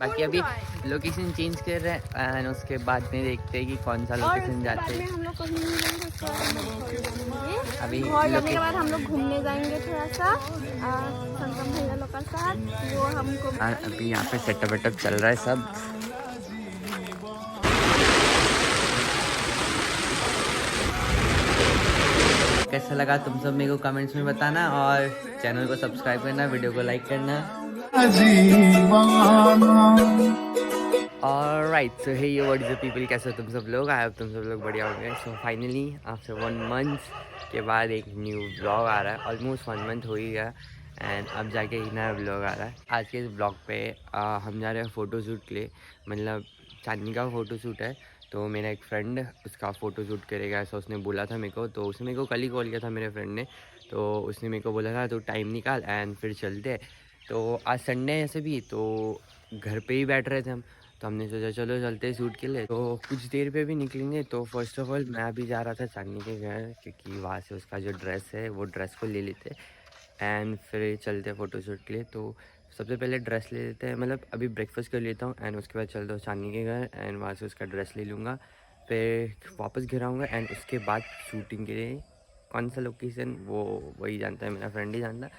बाकी अभी location change कर रहे हैं एंड उसके बाद में देखते हैं कि कौन सा लोकेशन जाते हैं। हम लोग कहीं नहीं जाएंगे, अभी घर जाने के बाद हम लोग घूमने जाएंगे थोड़ा सा संगम भैया लोग के साथ। वो हमको अभी यहाँ पे सेटअप वेटअप चल रहा है सब। कैसा लगा तुम सब मेरे को कमेंट्स में बताना और चैनल को सब्सक्राइब करना, वीडियो को लाइक करना। Alright, so hey you what is the people, कैसे हो तुम सब लोग? आई होप तुम सब लोग बढ़िया होंगे। सो फाइनली आफ्टर 1 मंथ के बाद एक न्यू ब्लॉग आ रहा है। ऑलमोस्ट 1 मंथ हो ही गया एंड अब जाके एक नया ब्लॉग आ रहा है। आज के इस ब्लॉग पे हम जा रहे हैं फ़ोटोशूट के लिए, मतलब चांदनी का फ़ोटोशूट है। तो मेरा एक फ्रेंड उसका फ़ोटोशूट करेगा ऐसा उसने बोला था मेरे को। तो उसने मेरे को कल ही कॉल किया था मेरे फ्रेंड ने। तो उसने मेरे को बोला था तो टाइम निकाल एंड फिर चलते। तो आज संडे है ऐसे भी, तो घर पे ही बैठ रहे थे हम। तो हमने सोचा चलो चलते हैं शूट के लिए। तो कुछ देर पे भी निकलेंगे। तो फर्स्ट ऑफ ऑल मैं अभी जा रहा था चांदनी के घर, क्योंकि वहाँ से उसका जो ड्रेस है वो ड्रेस को ले लेते एंड फिर चलते हैं फ़ोटोशूट के लिए। तो सबसे पहले ड्रेस ले लेते हैं, मतलब अभी ब्रेकफास्ट कर लेता हूँ एंड उसके बाद चलता हूँ चांदनी के घर एंड वहाँ से उसका ड्रेस ले लूँगा। फिर वापस घर आऊँगा एंड उसके बाद शूटिंग के लिए कौन सा लोकेशन वो वही जानता है, मेरा फ्रेंड ही जानता है।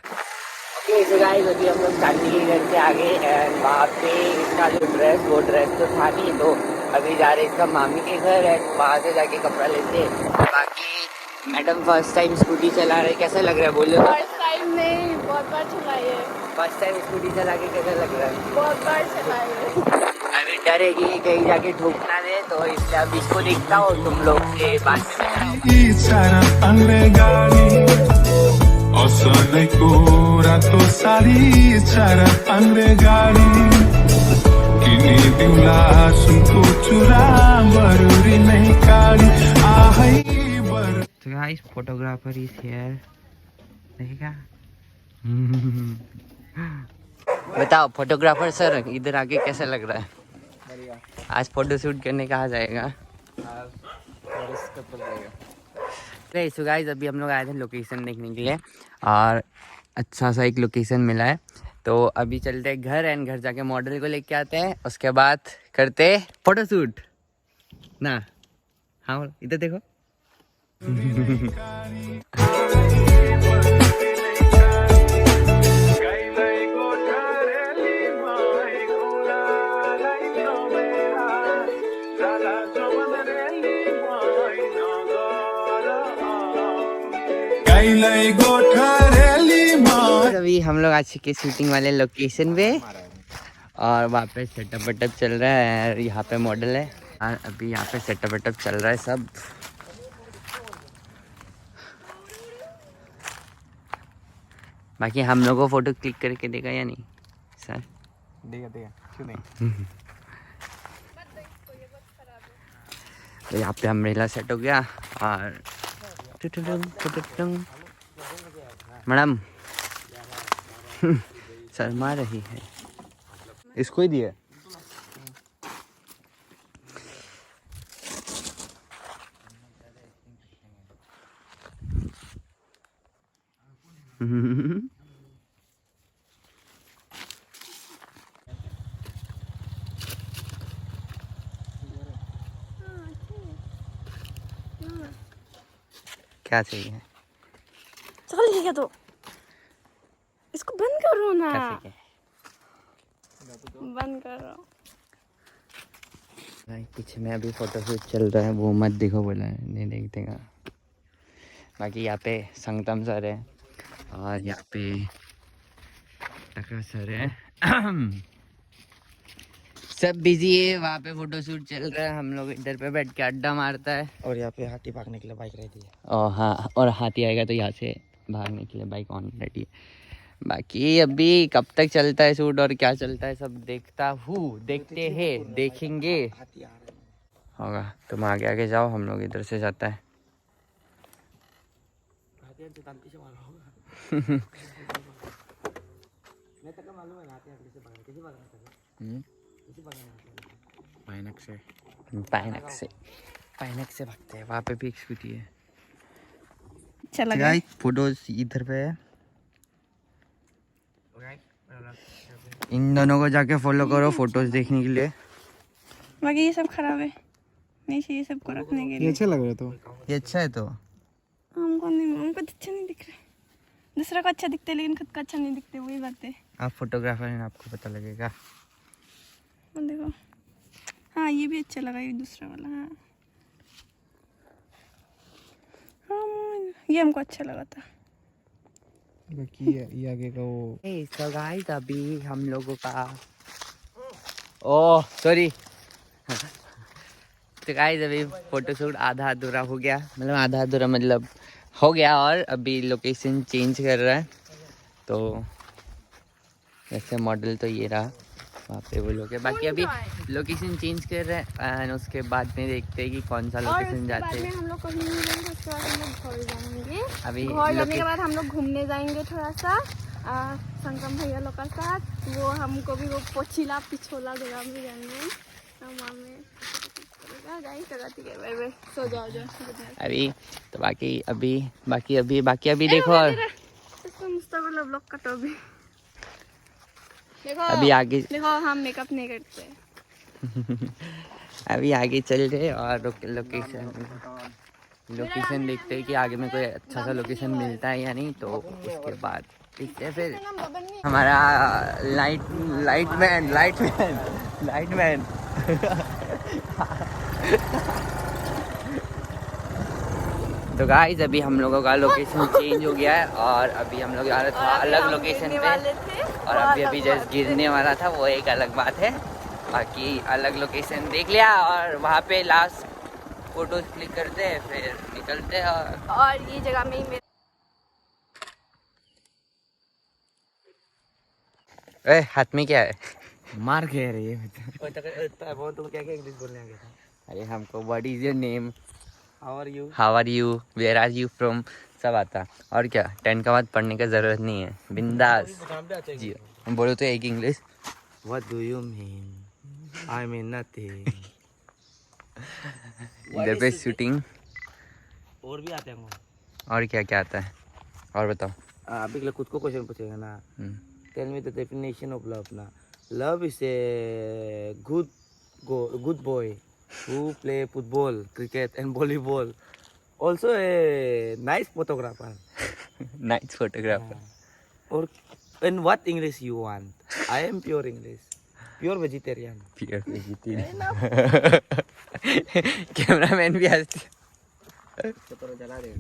तो गाइस अभी हम लोग चांदनी के घर से आ गए एंड वहाँ पे इसका जो ड्रेस वो ड्रेस तो था नहीं। तो अभी जा रहे इसका मामी के घर है, वहाँ से जाके कपड़ा लेते। बाकी मैडम फर्स्ट टाइम स्कूटी चला रहे, कैसा लग रहा है बोलो? फर्स्ट टाइम नहीं, बहुत बार चलाई है। फर्स्ट टाइम स्कूटी चला के कैसा लग रहा है? बहुत बार चलाई है। अभी डरेगी कहीं जाके ठोकना दे, तो इसलिए अब इसको देखता हूँ तुम लोग के बाद रातो सारी चारा अंग्रे गाड़ी किनी दिउला सुनको चुरा बरुरी नहीं काली आहै बर। तो गाइस फोटोग्राफर इज हियर, देखेगा। बताओ फोटोग्राफर सर इधर आके कैसा लग रहा है? बढ़िया। आज फोटो शूट करने कहाँ जाएगा? सो गाइस अभी हम लोग आए थे लोकेशन देखने के लिए और अच्छा सा एक लोकेशन मिला है। तो अभी चलते हैं घर एंड घर जाके मॉडल को लेके आते हैं, उसके बाद करते फोटो शूट ना। हाँ इधर देखो। अभी हम लोग आज के शूटिंग वाले लोकेशन पे और वहाँ पे सेटअप वेटअप चल रहा है। यहाँ पे मॉडल है और अभी यहाँ पे सेटअप वेटअप चल रहा है सब। बाकी हम लोग को फोटो क्लिक करके देगा या नहीं सर? देगा क्यों नहीं। तो यहाँ पे अम्ब्रेला सेट हो गया और मैडम शर्मा रही है, इसको ही दिया। क्या चाहिए? चल ठीक है, तो इसको बंद करो ना। बंद करो भाई। पीछे में अभी फोटो शूट चल रहा है, वो मत देखो बोला है, नहीं देख देगा। बाकी यहाँ पे संगतम सर है और यहाँ पे टका सर है। सब बिजी है, वहाँ पे फोटो शूट चल रहा है, हम लोग इधर पे बैठ के अड्डा मारता है। और यहाँ पे हाथी भागने के लिए बाइक रहती है। और हाँ, और हाथी आएगा तो यहाँ से भागने के लिए बाइक ऑन रेडी है। बाकी अभी कब तक चलता है शूट और क्या चलता है सब देखता हूँ, देखते हैं, देखेंगे होगा। तुम आगे आगे जाओ, हम लोग इधर से जाता है। पाइनक से भागते हैं, वहाँ पे भी एक स्कूटी है। चला गया। फोटोज इधर पे है। इन दोनों को जाके फॉलो करो फोटोज देखने के लिए। बाकी ये सब खराब है, नहीं चाहिए सबको रखने के लिए। अच्छा लग रहा तो ये अच्छा है तो हमको नहीं, हमको अच्छा नहीं दिख रहा है। दूसरा को अच्छा दिखते लेकिन खुद का अच्छा नहीं दिखते, वही बात है। आप फोटोग्राफर हैं, आपको पता लगेगा। और देखो, हाँ ये भी अच्छा लगा, ये दूसरा वाला। हाँ हाँ ये हमको अच्छा लगा था। बाकी ये आगे का वो सो गाइस अभी हम लोगों का ओह सॉरी तो गाइस अभी फोटोशूट आधा अधूरा हो गया, मतलब आधा अधूरा मतलब हो गया, और अभी लोकेशन चेंज कर रहा है। तो वैसे मॉडल तो ये रहा, वहाँ पे वो लोग है। बाकी अभी लोकेशन चेंज कर रहे हैं एंड उसके बाद में देखते हैं कि कौन सा लोकेशन जाते हैं। हम लोग कहीं नहीं जाएंगे, उसके बाद हम लोग घर जाएंगे। अभी घर जाने के बाद हम लोग घूमने जाएंगे थोड़ा सा संगम भैया लोग का साथ। वो हमको भी वो पोछिला पिछोला जगह में जाएंगे। सो जाओ अभी तो बाकी अभी देखो मुस्तकबिल ब्लॉग कटो अभी। देखो अभी आगे देखो हम मेकअप नहीं करते। अभी आगे चल रहे और लोकेशन देखते हैं कि आगे में कोई अच्छा सा लोकेशन मिलता है या नहीं। तो उसके बाद देखते हैं फिर हमारा लाइटमैन तो गाइस अभी हम लोगों का लोकेशन चेंज हो गया है और अभी हम लोग आ रहे थे अलग लोकेशन पे, और अभी जस्ट गिरने वाला था, वो एक अलग बात है। बाकी अलग लोकेशन देख लिया और वहाँ पे लास्ट फोटोज क्लिक करते हैं, फिर निकलते हैं। और ये जगह में ही हाथ में क्या है? मार के रही है। तुम क्या इंग्लिश बोलने आ गया था? अरे हमको what is your name, how are you, where are you from सब आता। और क्या 10 का बाद पढ़ने का जरूरत नहीं है, बिंदास जी। बोलो तो एक English, what do you mean, I mean nothing. इधर पे शूटिंग और भी आते हैं और क्या क्या आता है और बताओ। अभी के लिए खुद को क्वेश्चन पूछेगा ना। Tell me the definition of love ना। Love is a good boy who play football, cricket and volleyball. Also a nice photographer. Nice photographer. Or in what English you want? I am pure English. Pure vegetarian. Pure vegetarian. Cameraman भी हंसते। तो जला देगा।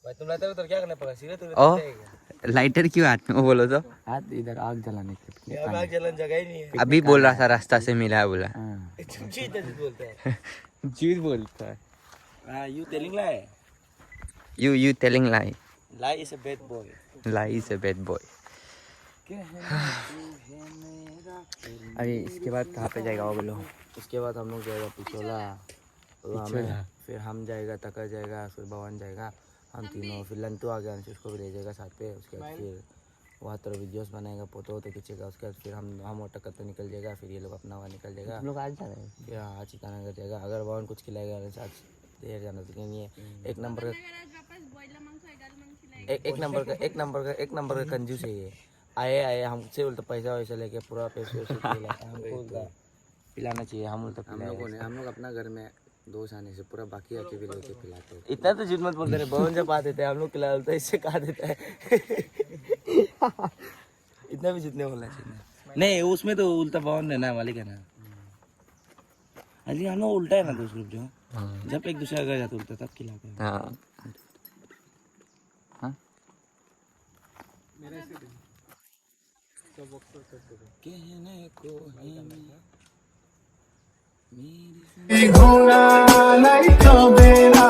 भाई तुम लाते हो तो क्या करना पड़ेगा? सीधे तो ओ लाइटर क्यों हाथ में? वो बोलो तो हाथ इधर आग जलाने के लिए। आग जलाने जगह ही नहीं है। अभी बोल रहा था रास्ता से मिला है बोला। झूठ बोलता है। झूठ बोलता है। You telling lie. You telling lie. Lie is a bad boy. Lie is a bad boy. अरे इसके बाद कहाँ पे जाएगा वो बोलो? उसके बाद हम लोग जाएगा पिछोला। फिर हम जाएगा तकर जाएगा, फिर भवन जाएगा हम तीनों, फिर लंटू आ गया उसको भी ले जाएगा साथ पे। उसके बाद फिर वहाँ तरह वीडियोस बनाएगा, फोटो वोटो खींचेगा। उसके बाद फिर हम ऑटो करते निकल जाएगा, फिर ये लोग अपना वहाँ निकल जाएगा। हम लोग आज जा रहे हैं, फिर आज ईटानगर जाएगा। अगर भवन कुछ खिलाएगा आज देर जाना तो नहीं है। एक नंबर का कंजूस है ये। आए हमसे उल्टा पैसा वैसा लेके पूरा पैसे हमको पिलाना चाहिए। हम लोग अपना घर में दोस्त आने से पूरा बाकी आके भी लेके पिलाते हैं। इतना तो झूठ मत बोलते रहे। भवन जब आ देते हैं हम लोग खिला देते हैं, इससे कहा देता है। इतना भी जितने बोलना चाहिए नहीं। उसमें तो उल्टा भवन है ना, मालिक है ना। अली हम लोग उल्टा है ना दोस्त लोग जो जब एक दूसरे का जाता उल्टा तब खिलाते हैं। हाँ कहने को घोडालाई बेला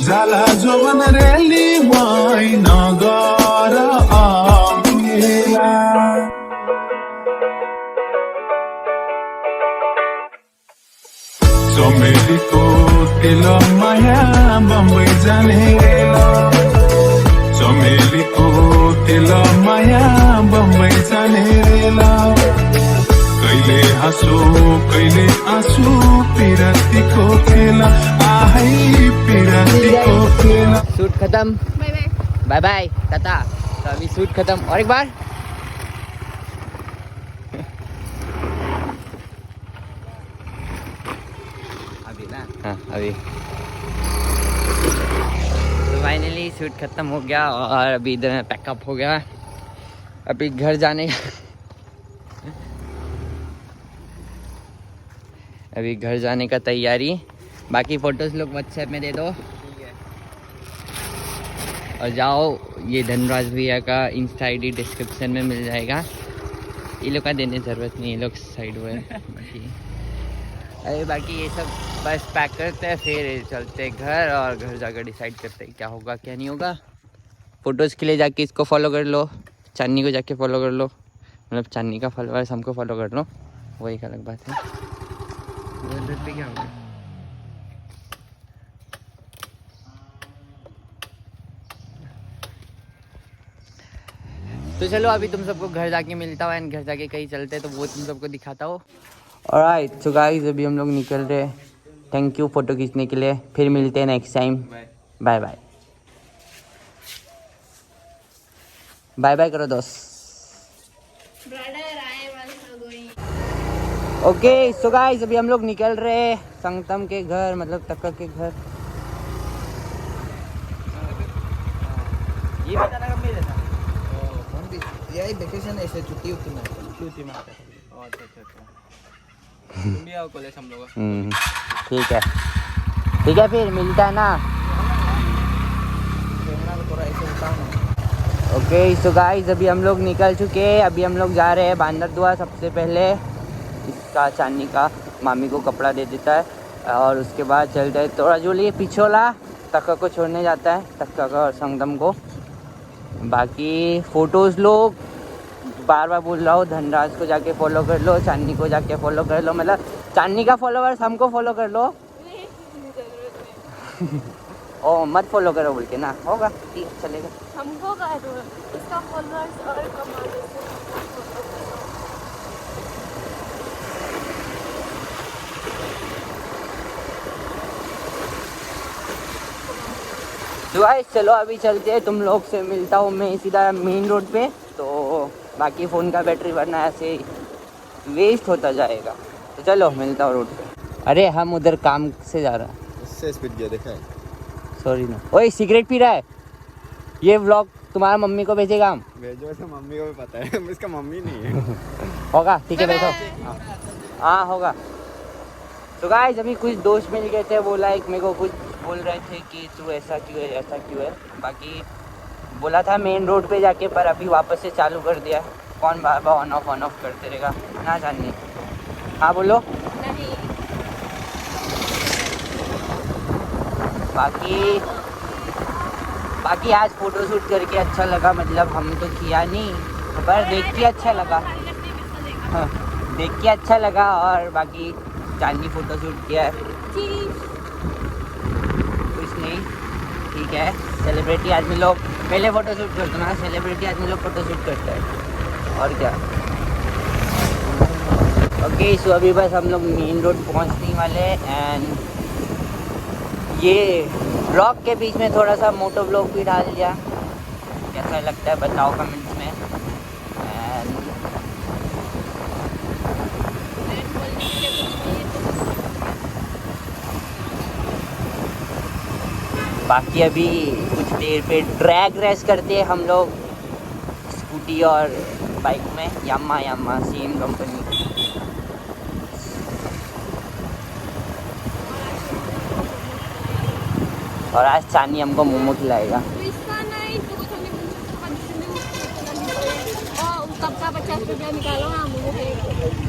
जाला जोवन रेली वाइ नगर आउला चमेलीको तेल माया बम्बई जाने चमेलीको तेल माया बम्बई जाने कहिले हाँसो कहिले आँसु पिरतीको खेला आहै पिरतीको खेला। शूट खत्म, bye bye. Bye bye ta-ta. तो अभी शूट खत्म और एक बार हाँ अभी तो फाइनली शूट ख़त्म हो गया और अभी इधर पैकअप हो गया। अभी घर जाने अभी घर जाने का तैयारी। बाकी फ़ोटोज़ लोग व्हाट्सएप में दे दो और जाओ। ये धनराज भैया का इंस्टा आईडी डिस्क्रिप्शन में मिल जाएगा। ये लोग का देने ज़रूरत नहीं, ये लोग साइड हुए बाकी। अरे बाकी ये सब बस पैक करते हैं, फिर चलते घर और घर जाकर डिसाइड करते हैं क्या होगा क्या नहीं होगा। फ़ोटोज़ के लिए जाके इसको फॉलो कर लो, चांदनी को जाके फॉलो कर लो, मतलब चांदनी का फॉलोअर्स हमको फॉलो कर लो, वही एक अलग बात है। पे क्या होगा? तो चलो अभी तुम सबको घर जाके मिलता हूँ एंड घर जाके कहीं चलते तो वो तुम सबको दिखाता हूँ। ऑलराइट सो गाइस अभी हम लोग निकल रहे हैं। थैंक यू फ़ोटो खींचने के लिए, फिर मिलते हैं next time. Bye bye bye bye करो दोस्त। ओके सो गाइस अभी हम लोग निकल रहे हैं संगतम के घर, मतलब तक्का के घर। ये बताना कब मिले था? यही वेकेशन ऐसे छुट्टी में आता है। अच्छा तुम भी आओ कॉलेज हम लोग। ठीक है फिर मिलता है ना। थोड़ा ऐसे बताओ ना। ओके सो गाइस अभी हम लोग निकल चुके हैं। अभी हम लोग जा रहे हैं बांदरदुआ। सबसे पहले इसका चांदनी का मामी को कपड़ा दे देता है और उसके बाद चलते हैं थोड़ा जो लिए पिछोला तक्का को छोड़ने जाता है, तक्का का और संगम को। बाकी फ़ोटोज़ लोग बार बार बोल रहा हूँ, धनराज को जाके फॉलो कर लो, चांदनी को जाके फॉलो कर लो, मतलब चांदनी का फॉलोअर्स हमको फॉलो कर लो। ओ मत फॉलो करो बोल के ना, होगा ठीक चलेगा। हमको करो इसका फॉलोअर्स और कमा दो। तो गाइस चलो अभी चलते हैं, तुम लोग से मिलता हूँ मैं सीधा मेन रोड पे। तो बाकी फ़ोन का बैटरी वरना ऐसे वेस्ट होता जाएगा। तो चलो मिलता हूँ रोड पे। अरे हम उधर काम से जा रहा है, इससे स्पीड गया देखा है। सॉरी ना। ओए सिगरेट पी रहा है। ये व्लॉग तुम्हारा मम्मी को भेजेगा हम? भेजो तो मम्मी को भी पता है। इसका मम्मी नहीं है। होगा ठीक है बैठो। हाँ होगा। तो गाइस अभी कुछ दोस्त मिल गए थे, वो लाइक मेरे को कुछ बोल रहे थे कि तू ऐसा क्यों है ऐसा क्यों है। बाकी बोला था मेन रोड पे जाके, पर अभी वापस से चालू कर दिया। कौन बार बार ऑन ऑफ करते रहेगा ना जाननी। हाँ बोलो। नहीं बाकी आज फ़ोटो शूट करके अच्छा लगा, मतलब हम तो किया नहीं पर देख के अच्छा लगा। हाँ देख के अच्छा लगा। और बाकी चांदनी फ़ोटो शूट किया है, कुछ नहीं ठीक है। सेलिब्रिटी आदमी लोग पहले फ़ोटो शूट करते ना, सेलिब्रिटी आदमी लोग फ़ोटो शूट करते हैं और क्या। ओके सो अभी बस हम लोग मेन रोड पहुंचने वाले एंड ये ब्लॉग के बीच में थोड़ा सा मोटो ब्लॉग भी डाल दिया। कैसा लगता है बताओ कमेंट्स में। एंड बाकी अभी कुछ देर पे ड्रैग रेस करते हैं हम लोग स्कूटी और बाइक में, यामा सेम कंपनी। और आज चांदनी हमको मोमो खिलाएगा। कब का 50 रुपया निकालो ना मोमो खाएगा।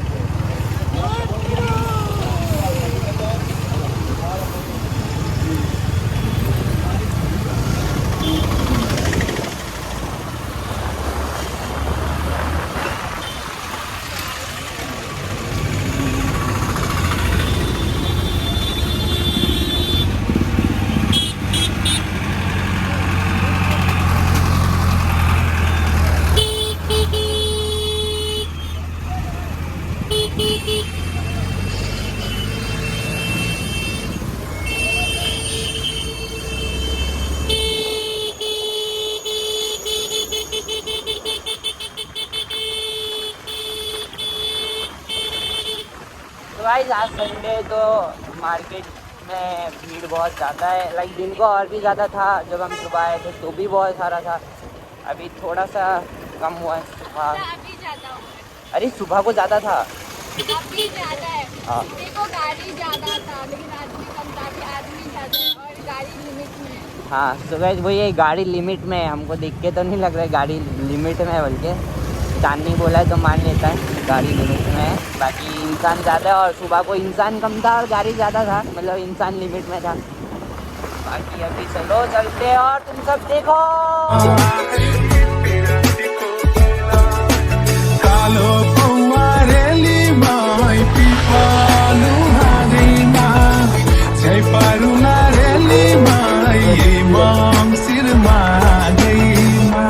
गाइस आज संडे तो मार्केट में भीड़ बहुत ज़्यादा है। लाइक दिन को और भी ज़्यादा था, जब हम सुबह आए थे तो भी बहुत सारा था। अभी थोड़ा सा कम हुआ है सुबह। अभी ज़्यादा हो गया। अरे सुबह को ज़्यादा था। अभी ज़्यादा है। हाँ। देखो गाड़ी ज़्यादा था लेकिन आदमी कम था, अभी आदमी ज़्यादा है और गाड़ी लिमिट में है। हाँ सुबह वही है, गाड़ी लिमिट में है। हमको देख के तो नहीं लग रहा है गाड़ी लिमिट में है, बल्कि चांदनी बोला है तो मान लेता है गाड़ी लिमिट में है। बाकी इंसान ज़्यादा है और सुबह को इंसान कम था और गाड़ी ज़्यादा था, मतलब इंसान लिमिट में था। बाकी अभी चलो चलते हैं और तुम सब देखो। कालो पौवारेली माई पिपालु हागैमा जय पारु नारेली माई माम सिरमा गैमा।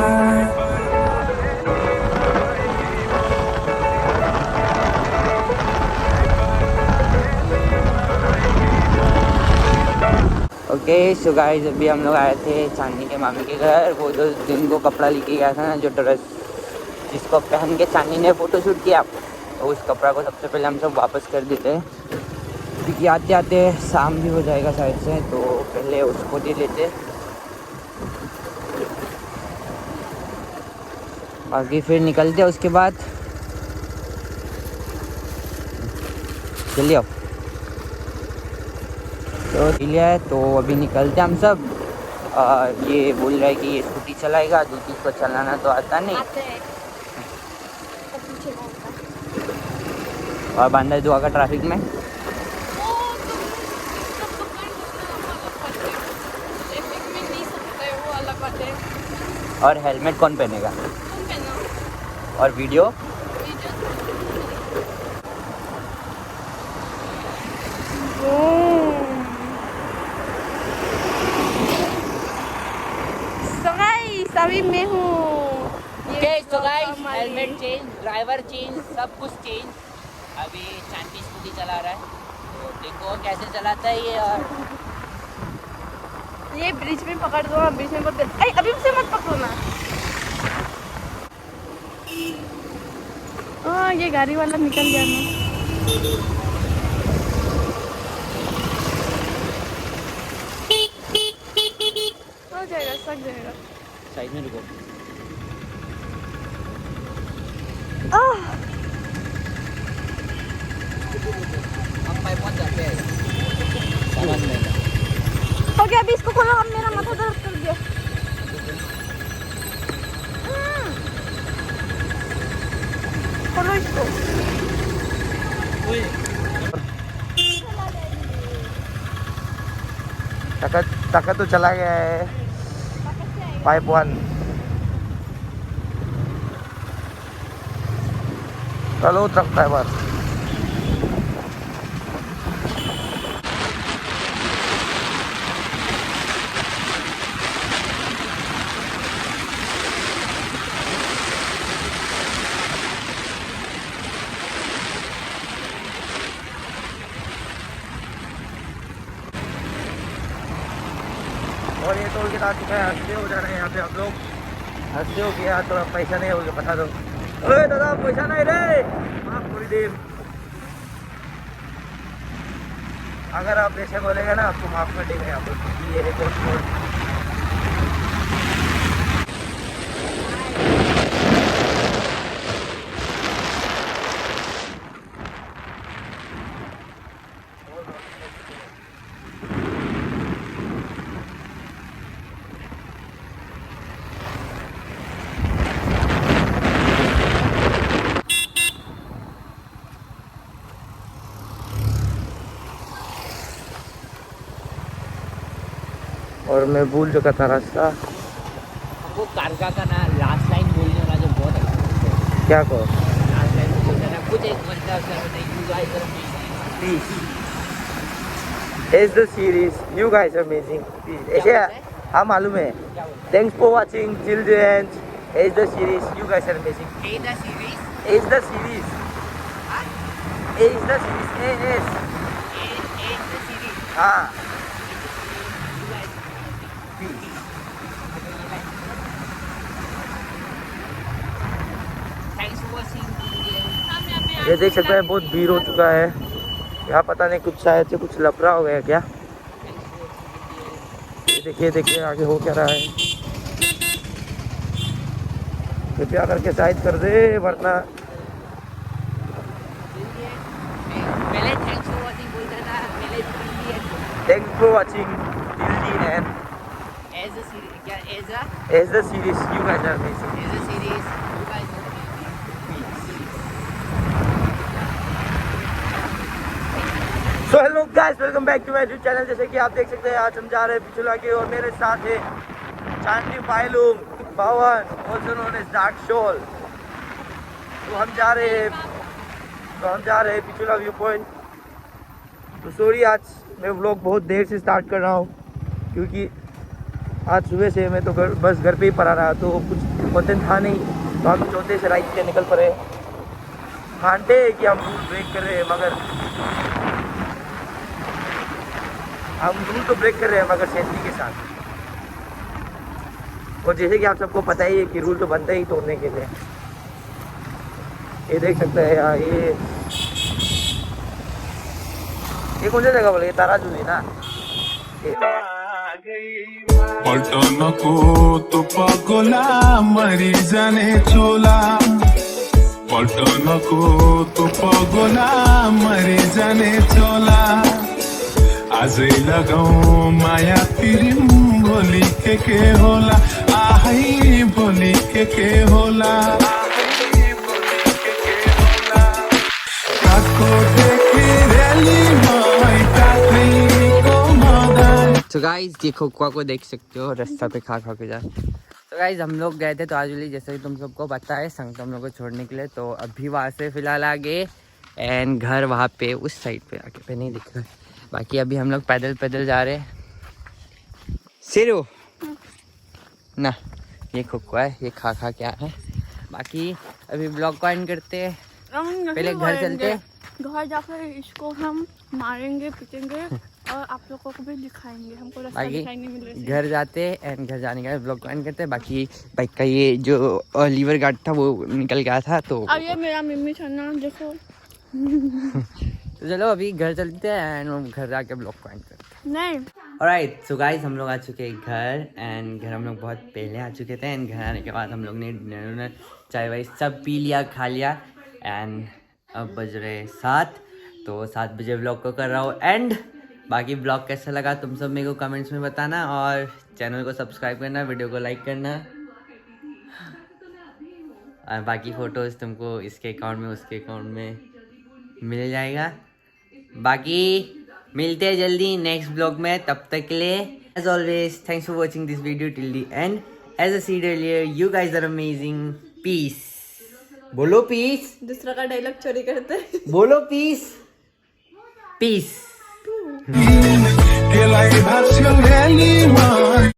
ओके सो गाइस, अभी हम लोग आए थे चांदनी के मामी के घर। वो जो दिन को कपड़ा लेके गया था ना, जो ड्रेस जिसको पहन के चांदनी ने फ़ोटो शूट किया, तो उस कपड़ा को सबसे पहले हम सब वापस कर देते हैं, क्योंकि आते आते शाम भी हो जाएगा शायद से, तो पहले उसको दे लेते। बाकी फिर निकलते उसके बाद। चलिए अब तो लिया है, तो अभी निकलते हम सब। ये बोल रहा है कि ये स्कूटी चलाएगा, दूसरी को चलाना तो आता नहीं। आते हैं तो पीछे और बांदा दुआ का ट्रैफिक में। और हेलमेट कौन पहनेगा? और वीडियो अभी मैं हूँ। हेलमेट चेंज, ड्राइवर चेंज, सब कुछ चेंज। अभी चांदी स्कूटी चला रहा है, तो देखो कैसे चलाता है ये। और ये ब्रिज में पकड़ दो, ब्रिज में मत, अभी उसे मत पकड़ो ना। ये गाड़ी वाला निकल गया ना। हो जाएगा, सक जाएगा। साइड में रुको। हम भाई पहुंच जाते हैं सामान लेना। ओके अभी इसको खोलो, हम मेरा माथा दर्द कर दिया। खोलो इसको। टका तो चला गया है। पाइप 1 चलो सकता है बस। और ये टोल गेट आ चुका है। हंसते हो जा रहे हैं यहाँ पे आप लोग। हंसते हो कि यार थोड़ा पैसा नहीं होगा, बता दो। अरे दादा पैसा नहीं रे, आप थोड़ी देर। अगर आप ऐसे बोलेगा ना आपको माफ कर देंगे यहाँ पर। ये है कोर्ट। और मैं भूल चुका था रास्ता। हमको कारगा का ना लास्ट लाइन बोलने वाला जो बहुत अच्छा है। क्या को लास्ट लाइन में बोलना ना कुछ एक बंदा you guys are amazing. It's the series. You guys are amazing. ऐसे हाँ मालूम है। Thanks for watching till the end. It's the series. You guys are amazing. A the series, It's the series. It's the series. AS. A the series. हाँ। Thanks for watching. ये देख सकते हैं बहुत भीड़ हो चुका है यहाँ। पता नहीं कुछ शायद से कुछ लफड़ा हो गया क्या। देखिए देखिए आगे हो क्या रहा है, कृपया करके शायद कर दे वरना। पहले थैंक्स फॉर वाचिंग बोल देना, पहले thanks for watching till the end as a series, क्या as the series you guys are amazing. As a series you guys are so hello guys, welcome back to my YouTube channel. जैसे कि आप देख सकते हैं आज हम जा रहे हैं पिछुला के, और मेरे साथ है चांदी पायलूम बावन, ऑल्सो नोन एज डार्क शोल। तो हम जा रहे हैं पिछुला व्यू पॉइंट। तो सॉरी आज मैं व्लॉग बहुत देर से स्टार्ट कर रहा हूँ, क्योंकि आज सुबह से मैं तो बस घर पे ही पड़ा रहा, तो कुछ कंटेंट था नहीं। तो हम चौथे से राइट के निकल पड़े। मानते हैं कि हम रूल ब्रेक कर रहे हैं, मगर हम रूल तो ब्रेक कर रहे हैं मगर सेफ्टी के साथ। और जैसे कि आप सबको पता ही है कि रूल तो बनता ही तोड़ने के लिए। ये देख सकते हैं यार, ये कौन सा जगह बोले, ताराजुली ना। पलटन को तो पगला मरी जाने चोला, पलटन को तो पगला मरी जाने चोला। आजै लगाऊ माया पिरिम बोली के होला, आहै बोली के होला, काको देखी रेली माई काकई को मदन। तो गाइस ये खोखुआ को देख सकते हो, रास्ता पे खा के जा। तो गाइस हम लोग गए थे ताजुली, जैसे कि तुम सबको पता है, संगम लोग को छोड़ने के लिए। तो अभी वहाँ से फिलहाल आ गए, एंड घर वहाँ पे उस साइड पे आके पे नहीं दिख रहा है। बाकी अभी हम लोग पैदल जा रहे हैं। सिरो ना, ये खोखुआ है, ये खा क्या है। बाकी अभी ब्लॉग को एंड करते हैं, पहले घर चलते हैं। घर जाकर इसको हम मारेंगे पीटेंगे और आप लोगों को भी दिखाएंगे। हमको रास्ता दिखाई नहीं मिल रहा है। घर जाते हैं एंड घर जाने का ब्लॉग को एंड करते हैं। बाकी बाइक का ये जो लीवर गार्ड था वो निकल गया था, तो अब ये मेरा मम्मी था ना, देखो। तो चलो अभी घर चलते हैं एंड घर जाके ब्लॉग को एंड करते हैं। नहीं, ऑलराइट, सो गाइस हम लोग आ चुके हैं घर, एंड घर हम लोग बहुत पहले आ चुके थे। एंड घर आने के बाद हम लोग ने डिनर चाय वाय सब पी लिया, खा लिया, एंड अब बज रहे 7। तो 7 बजे ब्लॉग को कर रहा हूँ एंड। बाकी ब्लॉग कैसा लगा तुम सब मेरे को कमेंट्स में बताना, और चैनल को सब्सक्राइब करना, वीडियो को लाइक करना। और बाकी फ़ोटोज़ तुमको इसके अकाउंट में उसके अकाउंट में मिल जाएगा। बाकी मिलते हैं जल्दी नेक्स्ट ब्लॉग में, तब तक के लिए as always thanks for watching this video till the end. As I said earlier, you guys are amazing. Peace बोलो, पीस। दूसरा का डायलॉग चोरी करते हैं। बोलो peace, peace. Feel like that's your really one.